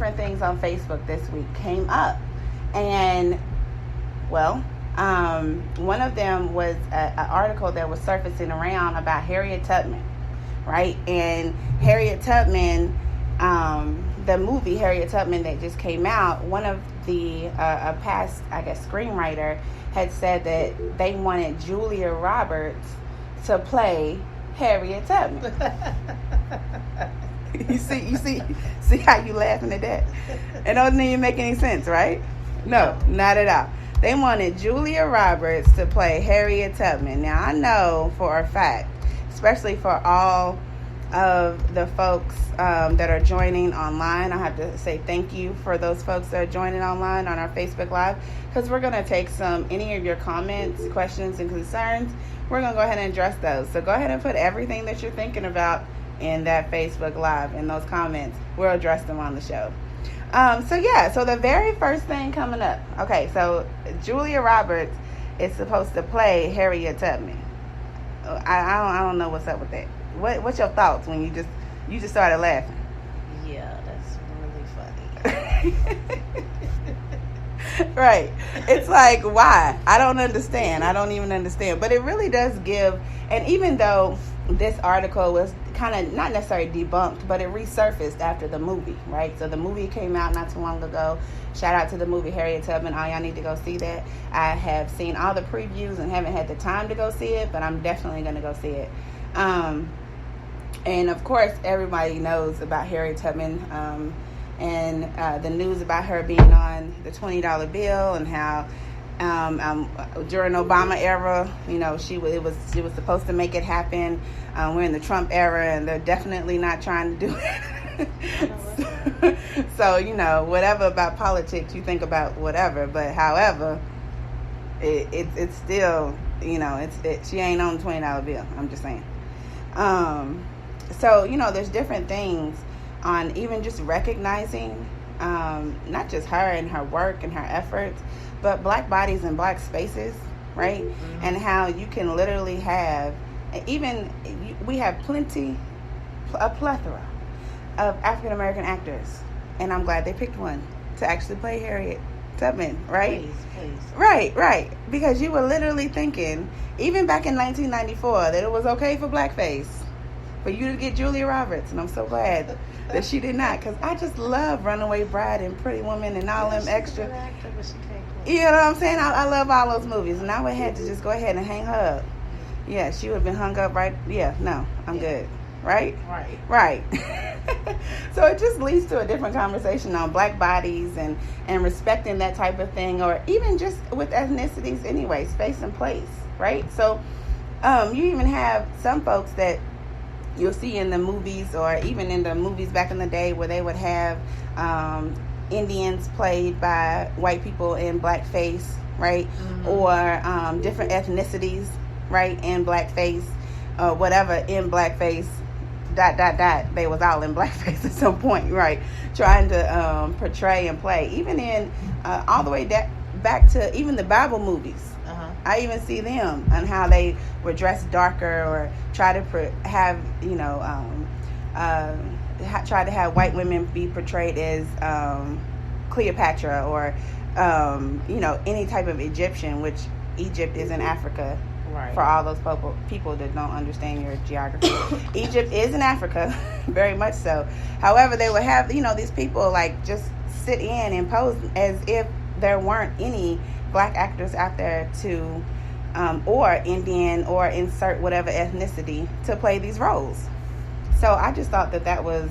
different things on Facebook this week came up. And, well, one of them was an article that was surfacing around about Harriet Tubman, right? And Harriet Tubman, the movie Harriet Tubman that just came out, one of the a past, I guess, screenwriter had said that they wanted Julia Roberts to play Harriet Tubman. You see how you laughing at that? It doesn't even make any sense, right? No, not at all. They wanted Julia Roberts to play Harriet Tubman. Now, I know for a fact, especially for all of the folks that are joining online, I have to say thank you for those folks that are joining online on our Facebook Live, because we're going to take any of your comments, questions, and concerns. We're going to go ahead and address those. So go ahead and put everything that you're thinking about in that Facebook Live, in those comments. We'll address them on the show. So the very first thing coming up. Okay, so Julia Roberts is supposed to play Harriet Tubman. I don't know what's up with that. What's your thoughts when you just started laughing? Yeah, that's really funny. Right. It's like, why? I don't understand. I don't even understand. But it really does give, and even though this article was kind of not necessarily debunked, but it resurfaced after the movie, right? So the movie came out not too long ago. Shout out to the movie Harriet Tubman. All y'all need to go see that. I have seen all the previews and haven't had the time to go see it, but I'm definitely going to go see it. And of course, everybody knows about Harriet Tubman, and the news about her being on the $20 bill, and how during Obama era, she was supposed to make it happen. We're in the Trump era, and they're definitely not trying to do it. So whatever about politics, you think about whatever, but however, it's still she ain't on the $20 bill. I'm just saying. So there's different things on even just recognizing not just her and her work and her efforts, but black bodies and black spaces, right? Mm-hmm. And how you can literally have, we have a plethora of African American actors, and I'm glad they picked one to actually play Harriet Tubman, right? Please. Right. Because you were literally thinking, even back in 1994, that it was okay for blackface, for you to get Julia Roberts, and I'm so glad that she did not, because I just love Runaway Bride and Pretty Woman and all them extra. Actor, but she can't play. You know what I'm saying? I love all those movies, and I would have to just go ahead and hang her up. Yeah, she would have been hung up right. Yeah, no, I'm good. Right. So it just leads to a different conversation on black bodies and respecting that type of thing, or even just with ethnicities anyway, space and place, right? So you even have some folks that you'll see in the movies, or even in the movies back in the day, where they would have Indians played by white people in blackface, right? Mm-hmm. Or different ethnicities, right, in blackface, whatever, in blackface, ... They was all in blackface at some point, right? Trying to portray and play, even in all the way back to even the Bible movies. Uh-huh. I even see them and how they were dressed darker, or try to have try to have white women be portrayed as Cleopatra, or any type of Egyptian, which Egypt is in Africa. Right. For all those people that don't understand your geography, Egypt is in Africa, very much so. However, they would have these people like just sit in and pose as if there weren't any black actors out there to, or Indian, or insert whatever ethnicity to play these roles. So I just thought that was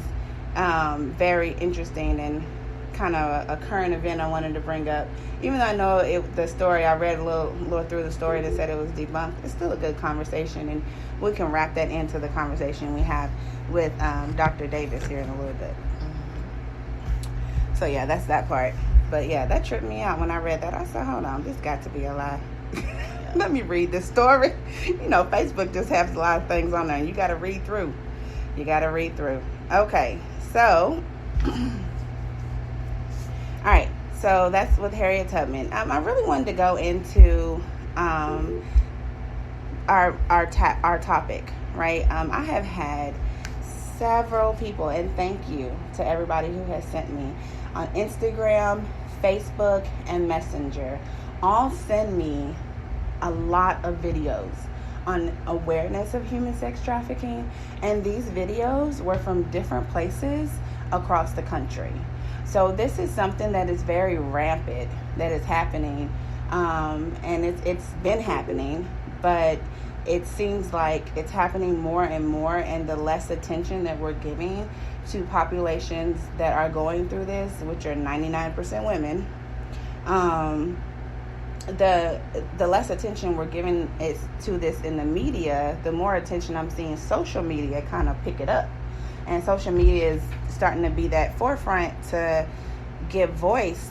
very interesting, and kind of a current event I wanted to bring up. Even though I know the story, I read a little through the story that said it was debunked, it's still a good conversation, and we can wrap that into the conversation we have with Dr. Davis here in a little bit. Mm-hmm. So yeah, that's that part. But yeah, that tripped me out when I read that. I said, hold on, this got to be a lie. Let me read this story. Facebook just has a lot of things on there, and you got to read through. Okay, so all right, so that's with Harriet Tubman. I really wanted to go into our topic, right? I have had several people, and thank you to everybody who has sent me on Instagram, Facebook, and Messenger. All send me a lot of videos on awareness of human sex trafficking, and these videos were from different places across the country. So this is something that is very rampant, that is happening, and it's been happening, but it seems like it's happening more and more, and the less attention that we're giving to populations that are going through this, which are 99% women, the less attention we're giving is to this in the media, the more attention I'm seeing social media kind of pick it up. And social media is starting to be that forefront to give voice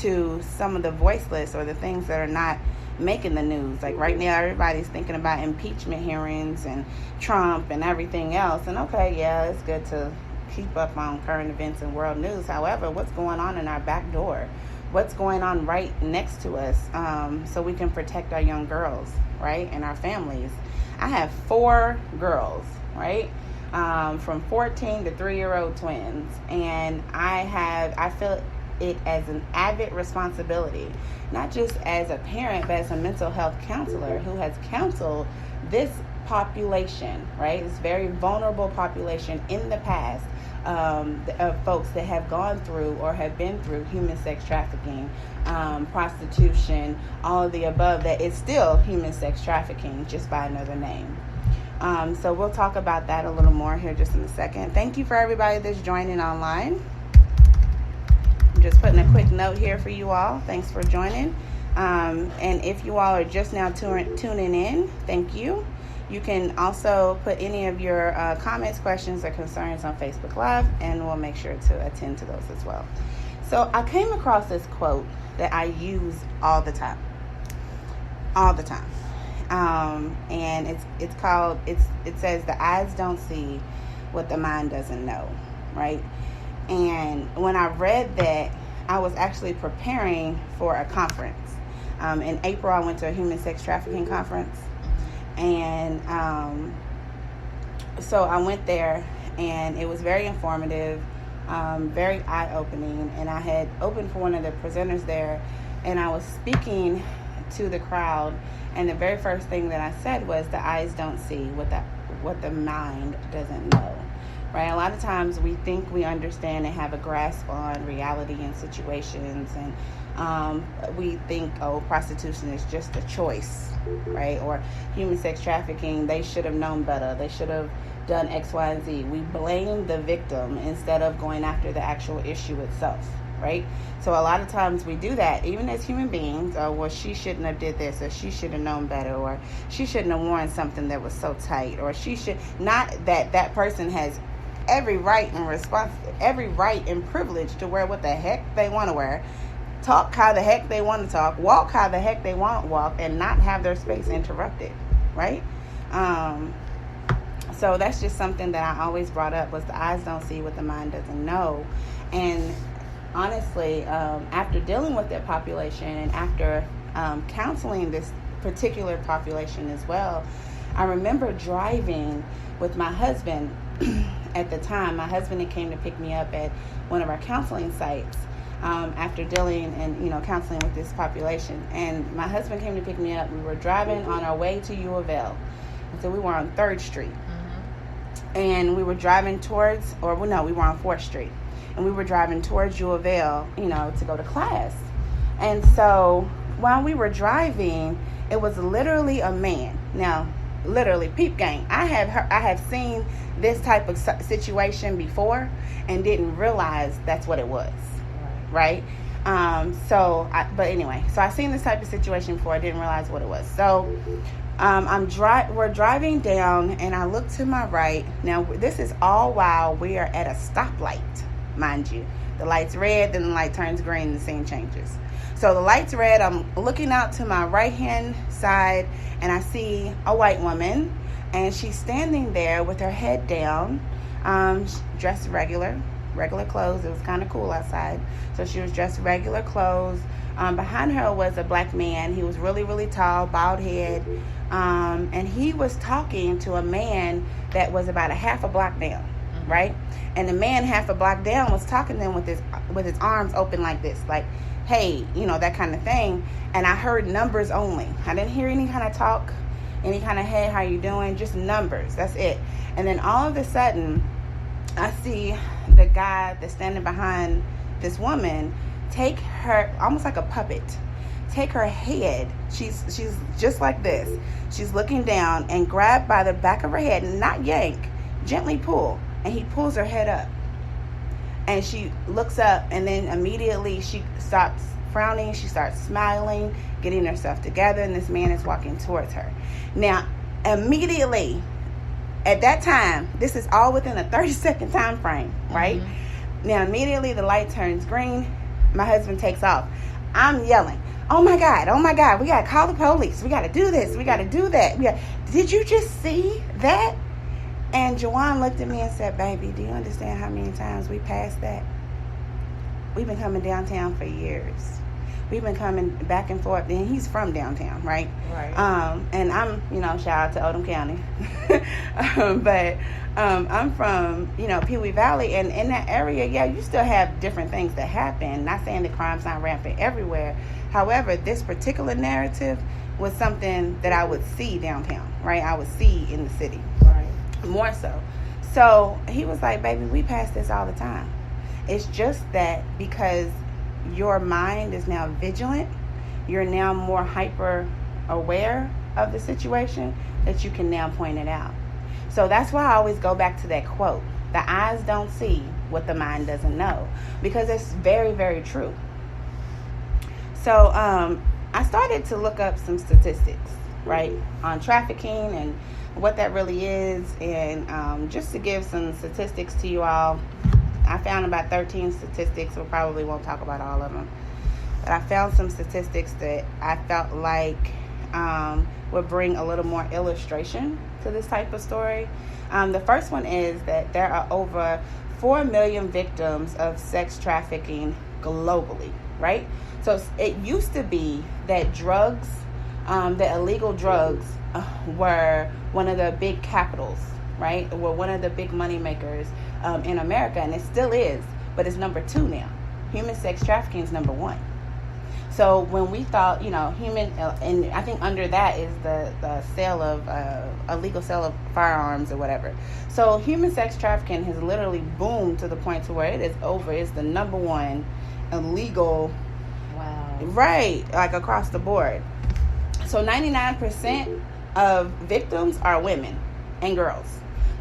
to some of the voiceless, or the things that are not making the news. Like right now, everybody's thinking about impeachment hearings and Trump and everything else. And okay, yeah, it's good to keep up on current events and world news. However, what's going on in our back door? What's going on right next to us, so we can protect our young girls, right, and our families. I have 4 girls, right, from 14 to 3-year-old twins, and I feel it as an avid responsibility, not just as a parent, but as a mental health counselor who has counseled this population, right, this very vulnerable population in the past, of folks that have gone through or have been through human sex trafficking, prostitution, all of the above, that is still human sex trafficking, just by another name. So we'll talk about that a little more here just in a second. Thank you for everybody that's joining online. I'm just putting a quick note here for you all. Thanks for joining. And if you all are just now tuning in, thank you. You can also put any of your comments, questions, or concerns on Facebook Live, and we'll make sure to attend to those as well. So I came across this quote that I use all the time. And it says, "The eyes don't see what the mind doesn't know," right? And when I read that, I was actually preparing for a conference. In April, I went to a human sex trafficking conference. And so I went there, and it was very informative, very eye-opening. And I had opened for one of the presenters there, and I was speaking to the crowd, and the very first thing that I said was, the eyes don't see what the mind doesn't know. Right? A lot of times we think we understand and have a grasp on reality and situations, and we think, oh, prostitution is just a choice, right? Or human sex trafficking, they should have known better. They should have done X, Y, and Z. We blame the victim instead of going after the actual issue itself, right? So a lot of times we do that, even as human beings. Oh, well, she shouldn't have did this, or she should have known better, or she shouldn't have worn something that was so tight, or she should not. That person has every right and privilege to wear what the heck they want to wear, talk how the heck they want to talk, walk how the heck they want to walk, and not have their space interrupted, right? So that's just something that I always brought up, was the eyes don't see what the mind doesn't know. And honestly, after dealing with that population, and after counseling this particular population as well, I remember driving with my husband. At the time, my husband came to pick me up at one of our counseling sites, after dealing and counseling with this population. And my husband came to pick me up. We were driving on our way to U of L. So we were on 3rd Street. Mm-hmm. And we were driving we were on 4th Street. And we were driving towards U of L, to go to class. And so while we were driving, it was literally a man. Now, literally, peep gang, I have seen this type of situation before and didn't realize that's what it was, right? So I seen this type of situation before. I didn't realize what it was. So we're driving down, and I look to my right. Now, this is all while we are at a stoplight, mind you. The light's red, then the light turns green, and the scene changes. So the light's red. I'm looking out to my right-hand side, and I see a white woman, and she's standing there with her head down, dressed regular clothes. It was kind of cool outside, so she was dressed regular clothes. Behind her was a black man. He was really, really tall, bald head, and he was talking to a man that was about a half a block down, right? And the man half a block down was talking to them with his arms open like this, like, hey, that kind of thing. And I heard numbers only. I didn't hear any kind of talk, any kind of, hey, how you doing? Just numbers. That's it. And then all of a sudden, I see the guy that's standing behind this woman take her, almost like a puppet, take her head. She's just like this. She's looking down and grab by the back of her head, not yank, gently pull. And he pulls her head up. And she looks up, and then immediately she stops frowning. She starts smiling, getting herself together, and this man is walking towards her. Now, immediately, at that time, this is all within a 30-second time frame, right? Mm-hmm. Now, immediately the light turns green. My husband takes off. I'm yelling, oh my God, we got to call the police. We got to do this. We got to do that. Did you just see that? And Jawan looked at me and said, baby, do you understand how many times we passed that? We've been coming downtown for years. We've been coming back and forth. And he's from downtown, right? Right. And I'm, shout out to Oldham County. But I'm from, Pee Wee Valley. And in that area, yeah, you still have different things that happen. Not saying that crime's not rampant everywhere. However, this particular narrative was something that I would see downtown, right? I would see in the city. Right. More so. So he was like, baby, we pass this all the time. It's just that because your mind is now vigilant, you're now more hyper aware of the situation, that you can now point it out. So that's why I always go back to that quote. The eyes don't see what the mind doesn't know, because it's very, very true. So I started to look up some statistics, right, on trafficking and what that really is. And just to give some statistics to you all, I found about 13 statistics. We probably won't talk about all of them. But I found some statistics that I felt like would bring a little more illustration to this type of story. The first one is that there are over 4 million victims of sex trafficking globally, right? So it used to be that drugs, that illegal drugs were one of the big capitals, right? Were one of the big money makers in America, and it still is, but it's number 2 now. Human sex trafficking is number 1. So when we thought, human, and I think under that is the sale of, illegal sale of firearms or whatever. So human sex trafficking has literally boomed to the point to where it is over. It's the number 1 illegal, wow, right, like across the board. So 99% of victims are women and girls.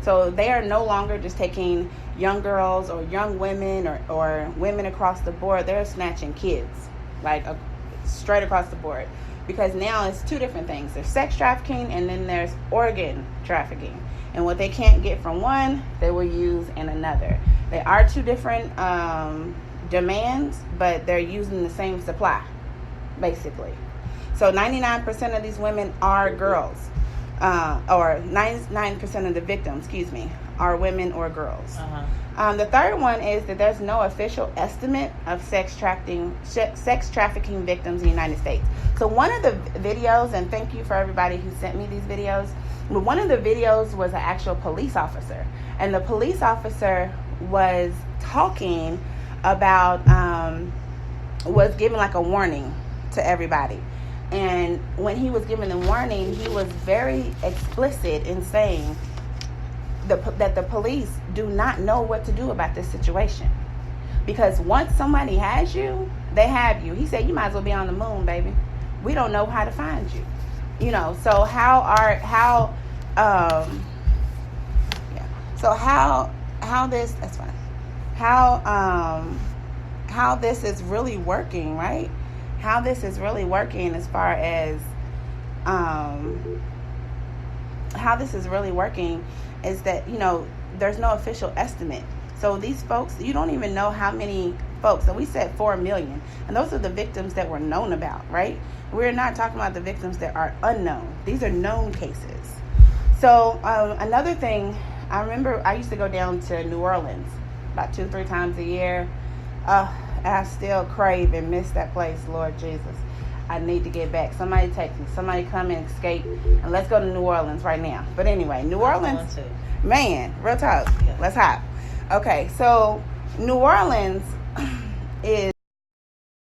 So they are no longer just taking young girls or young women or women across the board. They're snatching kids, like straight across the board. Because now it's 2 different things. There's sex trafficking, and then there's organ trafficking. And what they can't get from one, they will use in another. They are 2 different demands, but they're using the same supply, basically. So 99% of these women are girls. Or 99% of the victims, are women or girls. Uh-huh. The third one is that there's no official estimate of sex trafficking victims in the United States. So one of the videos, and thank you for everybody who sent me these videos, but one of the videos was an actual police officer. And the police officer was talking about, was giving like a warning to everybody. And when he was giving the warning, he was very explicit in saying that the police do not know what to do about this situation. Because once somebody has you, they have you. He said, you might as well be on the moon, baby. We don't know how to find you. So how this is really working, right? How this is really working as far as how this is really working is that, there's no official estimate. So these folks, you don't even know how many folks. So we said 4 million. And those are the victims that were known about, right? We're not talking about the victims that are unknown. These are known cases. So another thing, I remember I used to go down to New Orleans about 2-3 times a year. I still crave and miss that place, Lord Jesus. I need to get back. Somebody text me. Somebody come and escape. And let's go to New Orleans right now. But anyway, New Orleans, man, real talk. Yeah. Let's hop. Okay, so New Orleans is